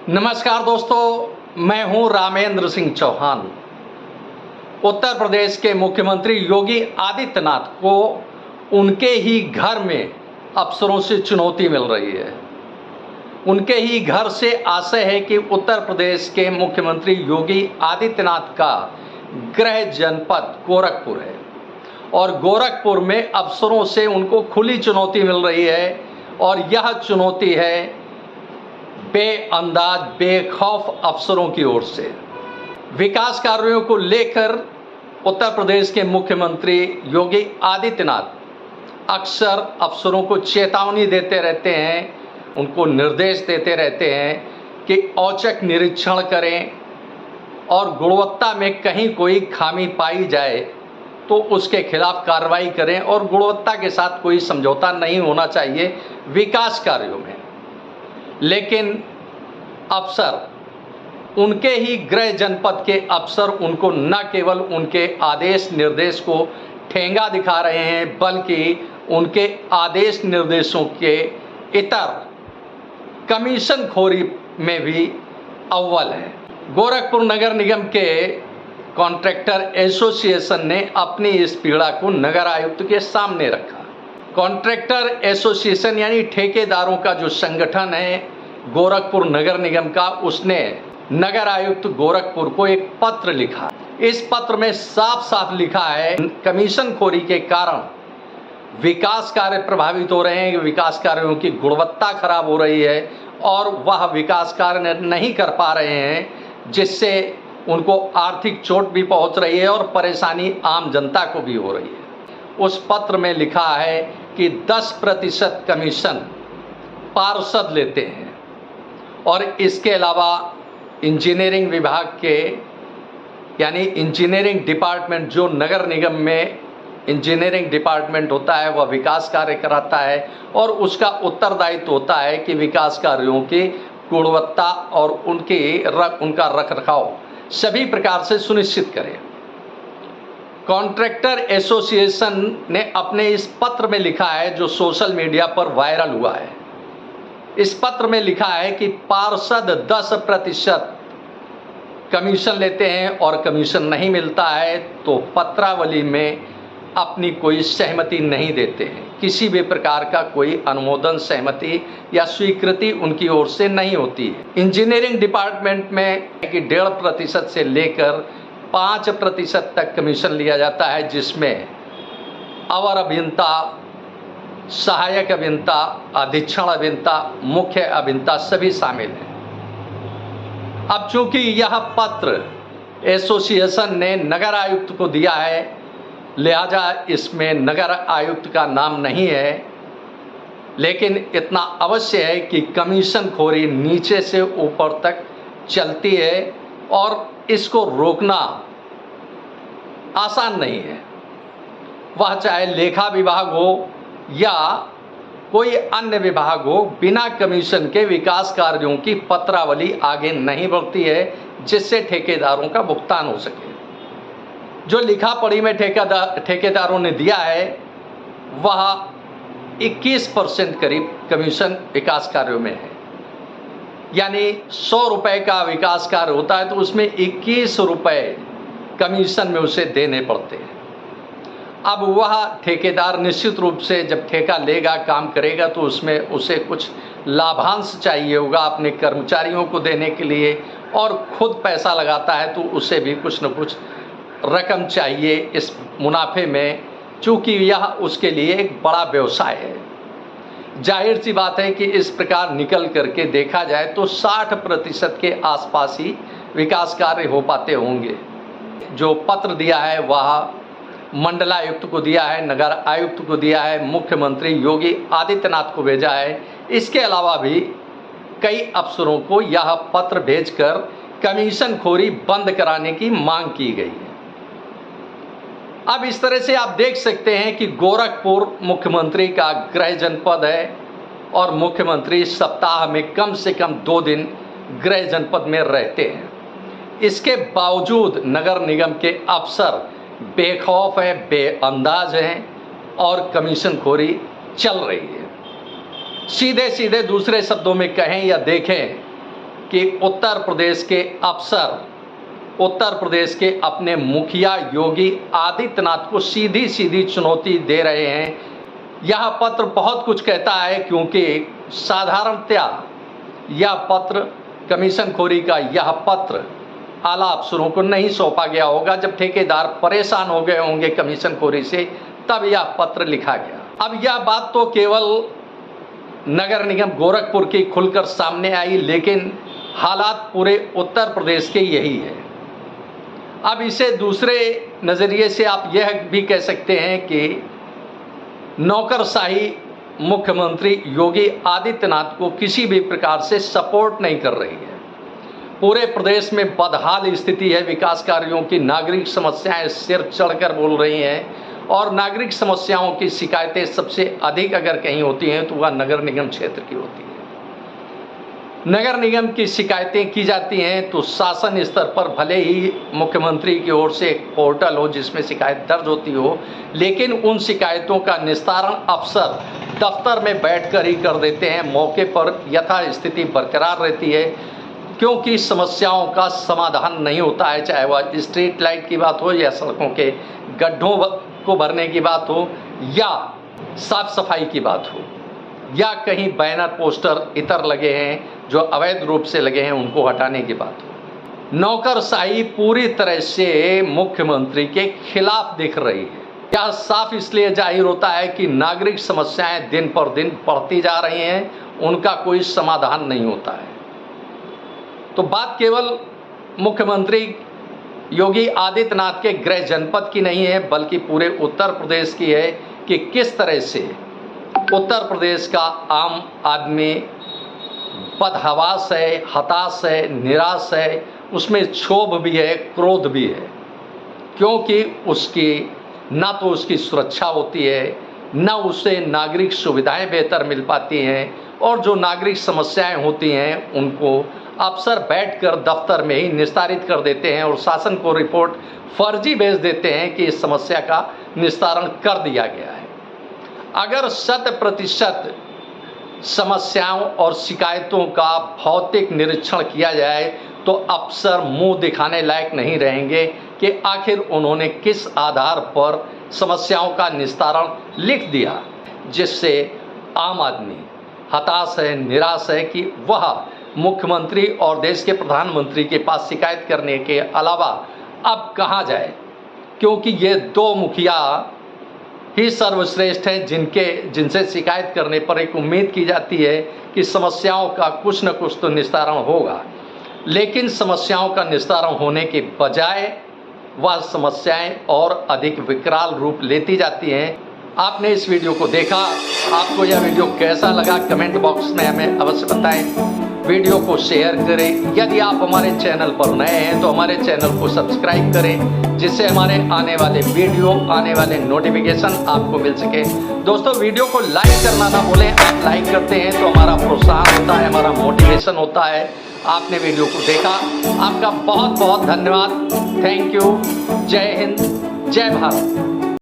नमस्कार दोस्तों, मैं हूं रामेंद्र सिंह चौहान। उत्तर प्रदेश के मुख्यमंत्री योगी आदित्यनाथ को उनके ही घर में अफसरों से चुनौती मिल रही है। उनके ही घर से आशय है कि उत्तर प्रदेश के मुख्यमंत्री योगी आदित्यनाथ का गृह जनपद गोरखपुर है और गोरखपुर में अफसरों से उनको खुली चुनौती मिल रही है और यह चुनौती है बेअंदाज बेखौफ अफसरों की ओर से। विकास कार्यों को लेकर उत्तर प्रदेश के मुख्यमंत्री योगी आदित्यनाथ अक्सर अफसरों को चेतावनी देते रहते हैं, उनको निर्देश देते रहते हैं कि औचक निरीक्षण करें और गुणवत्ता में कहीं कोई खामी पाई जाए तो उसके खिलाफ कार्रवाई करें और गुणवत्ता के साथ कोई समझौता नहीं होना चाहिए विकास कार्यों में। लेकिन अफसर, उनके ही गृह जनपद के अफसर उनको न केवल उनके आदेश निर्देश को ठेंगा दिखा रहे हैं बल्कि उनके आदेश निर्देशों के इतर कमीशन खोरी में भी अव्वल है। गोरखपुर नगर निगम के कॉन्ट्रैक्टर एसोसिएशन ने अपनी इस पीड़ा को नगर आयुक्त के सामने रखा। कॉन्ट्रैक्टर एसोसिएशन यानी ठेकेदारों का जो संगठन है गोरखपुर नगर निगम का, उसने नगर आयुक्त गोरखपुर को एक पत्र लिखा। इस पत्र में साफ साफ लिखा है कमीशन खोरी के कारण विकास कार्य प्रभावित हो रहे हैं, विकास कार्यों की गुणवत्ता खराब हो रही है और वह विकास कार्य नहीं कर पा रहे हैं, जिससे उनको आर्थिक चोट भी पहुंच रही है और परेशानी आम जनता को भी हो रही है। उस पत्र में लिखा है कि 10% कमीशन पार्षद लेते हैं और इसके अलावा इंजीनियरिंग विभाग के यानी इंजीनियरिंग डिपार्टमेंट, जो नगर निगम में इंजीनियरिंग डिपार्टमेंट होता है वह विकास कार्य कराता है और उसका उत्तरदायित्व होता है कि विकास कार्यों की गुणवत्ता और उनका रखरखाव सभी प्रकार से सुनिश्चित करें। कॉन्ट्रैक्टर एसोसिएशन ने अपने इस पत्र में लिखा है, जो सोशल मीडिया पर वायरल हुआ है। इस पत्र में लिखा है कि पार्षद 10% कमीशन लेते हैं और कमीशन नहीं मिलता है तो पत्रावली में अपनी कोई सहमति नहीं देते हैं, किसी भी प्रकार का कोई अनुमोदन, सहमति या स्वीकृति उनकी ओर से नहीं होती है। इंजीनियरिंग डिपार्टमेंट में कि 1.5% से लेकर 5% तक कमीशन लिया जाता है, जिसमें अवर अभियंता, सहायक अभियंता, अधीक्षण अभियंता, मुख्य अभियंता सभी शामिल हैं। अब चूंकि यह पत्र एसोसिएशन ने नगर आयुक्त को दिया है, लिहाजा इसमें नगर आयुक्त का नाम नहीं है, लेकिन इतना अवश्य है कि कमीशन खोरी नीचे से ऊपर तक चलती है और इसको रोकना आसान नहीं है। वह चाहे लेखा विभाग हो या कोई अन्य विभाग हो, बिना कमीशन के विकास कार्यों की पत्रावली आगे नहीं बढ़ती है जिससे ठेकेदारों का भुगतान हो सके। जो लिखा पढ़ी में ठेकेदारों ने दिया है वह 21% करीब कमीशन विकास कार्यों में है। यानी 100 रुपये का विकास कार्य होता है तो उसमें 21 रुपये कमीशन में उसे देने पड़ते हैं। अब वह ठेकेदार निश्चित रूप से जब ठेका लेगा, काम करेगा, तो उसमें उसे कुछ लाभांश चाहिए होगा अपने कर्मचारियों को देने के लिए और खुद पैसा लगाता है तो उसे भी कुछ न कुछ रकम चाहिए इस मुनाफे में, चूँकि यह उसके लिए एक बड़ा व्यवसाय है। जाहिर सी बात है कि इस प्रकार निकल करके देखा जाए तो 60% के आसपास ही विकास कार्य हो पाते होंगे। जो पत्र दिया है वह मंडलायुक्त को दिया है, नगर आयुक्त को दिया है, मुख्यमंत्री योगी आदित्यनाथ को भेजा है। इसके अलावा भी कई अफसरों को यह पत्र भेजकर कमीशन खोरी बंद कराने की मांग की गई है। अब इस तरह से आप देख सकते हैं कि गोरखपुर मुख्यमंत्री का गृह जनपद है और मुख्यमंत्री सप्ताह में कम से कम 2 दिन गृह जनपद में रहते हैं। इसके बावजूद नगर निगम के अफसर बेखौफ है, बेअंदाज हैं और कमीशन खोरी चल रही है। सीधे सीधे दूसरे शब्दों में कहें या देखें कि उत्तर प्रदेश के अफसर उत्तर प्रदेश के अपने मुखिया योगी आदित्यनाथ को सीधी सीधी चुनौती दे रहे हैं। यह पत्र बहुत कुछ कहता है, क्योंकि साधारणतया यह पत्र कमीशन खोरी का यह पत्र आला अफसरों को नहीं सौंपा गया होगा। जब ठेकेदार परेशान हो गए होंगे कमीशन खोरी से, तब यह पत्र लिखा गया। अब यह बात तो केवल नगर निगम गोरखपुर की खुलकर सामने आई, लेकिन हालात पूरे उत्तर प्रदेश के यही है। अब इसे दूसरे नज़रिए से आप यह भी कह सकते हैं कि नौकरशाही मुख्यमंत्री योगी आदित्यनाथ को किसी भी प्रकार से सपोर्ट नहीं कर रही है। पूरे प्रदेश में बदहाल स्थिति है, विकास कार्यों की नागरिक समस्याएं सिर चढ़कर बोल रही हैं, और नागरिक समस्याओं की शिकायतें सबसे अधिक अगर कहीं होती हैं तो वह नगर निगम क्षेत्र की होती है। नगर निगम की शिकायतें की जाती हैं तो शासन स्तर पर भले ही मुख्यमंत्री की ओर से एक पोर्टल हो जिसमें शिकायत दर्ज होती हो, लेकिन उन शिकायतों का निस्तारण अफसर दफ्तर में बैठकर ही कर देते हैं। मौके पर यथास्थिति बरकरार रहती है, क्योंकि समस्याओं का समाधान नहीं होता है, चाहे वह स्ट्रीट लाइट की बात हो या सड़कों के गड्ढों को भरने की बात हो या साफ सफाई की बात हो, या कहीं बैनर पोस्टर इतर लगे हैं जो अवैध रूप से लगे हैं उनको हटाने की बात हो। नौकरशाही पूरी तरह से मुख्यमंत्री के खिलाफ दिख रही है। यह साफ इसलिए जाहिर होता है कि नागरिक समस्याएं दिन पर दिन बढ़ती जा रही हैं, उनका कोई समाधान नहीं होता है। तो बात केवल मुख्यमंत्री योगी आदित्यनाथ के गृह जनपद की नहीं है, बल्कि पूरे उत्तर प्रदेश की है कि किस तरह से उत्तर प्रदेश का आम आदमी बदहवास है, हताश है, निराश है, उसमें क्षोभ भी है, क्रोध भी है, क्योंकि उसकी ना तो उसकी सुरक्षा होती है, न उसे नागरिक सुविधाएं बेहतर मिल पाती हैं, और जो नागरिक समस्याएं होती हैं उनको अफसर बैठकर दफ्तर में ही निस्तारित कर देते हैं और शासन को रिपोर्ट फर्जी भेज देते हैं कि इस समस्या का निस्तारण कर दिया गया है। अगर 100% समस्याओं और शिकायतों का भौतिक निरीक्षण किया जाए तो अफसर मुंह दिखाने लायक नहीं रहेंगे कि आखिर उन्होंने किस आधार पर समस्याओं का निस्तारण लिख दिया, जिससे आम आदमी हताश है, निराश है कि वह मुख्यमंत्री और देश के प्रधानमंत्री के पास शिकायत करने के अलावा अब कहाँ जाए, क्योंकि ये दो मुखिया ही सर्वश्रेष्ठ हैं जिनसे शिकायत करने पर एक उम्मीद की जाती है कि समस्याओं का कुछ न कुछ तो निस्तारण होगा। लेकिन समस्याओं का निस्तारण होने के बजाय वह समस्याएं और अधिक विकराल रूप लेती जाती हैं। आपने इस वीडियो को देखा, आपको यह वीडियो कैसा लगा कमेंट बॉक्स में हमें अवश्य बताएं। वीडियो को शेयर करें। यदि आप हमारे चैनल पर नए हैं तो हमारे चैनल को सब्सक्राइब करें, जिससे हमारे आने वाले वीडियो, आने वाले नोटिफिकेशन आपको मिल सके। दोस्तों, वीडियो को लाइक करना ना भूलें। आप लाइक करते हैं तो हमारा प्रोत्साहन होता है, हमारा मोटिवेशन होता है। आपने वीडियो को देखा, आपका बहुत बहुत धन्यवाद। Thank you. जय हिंद, जय भारत।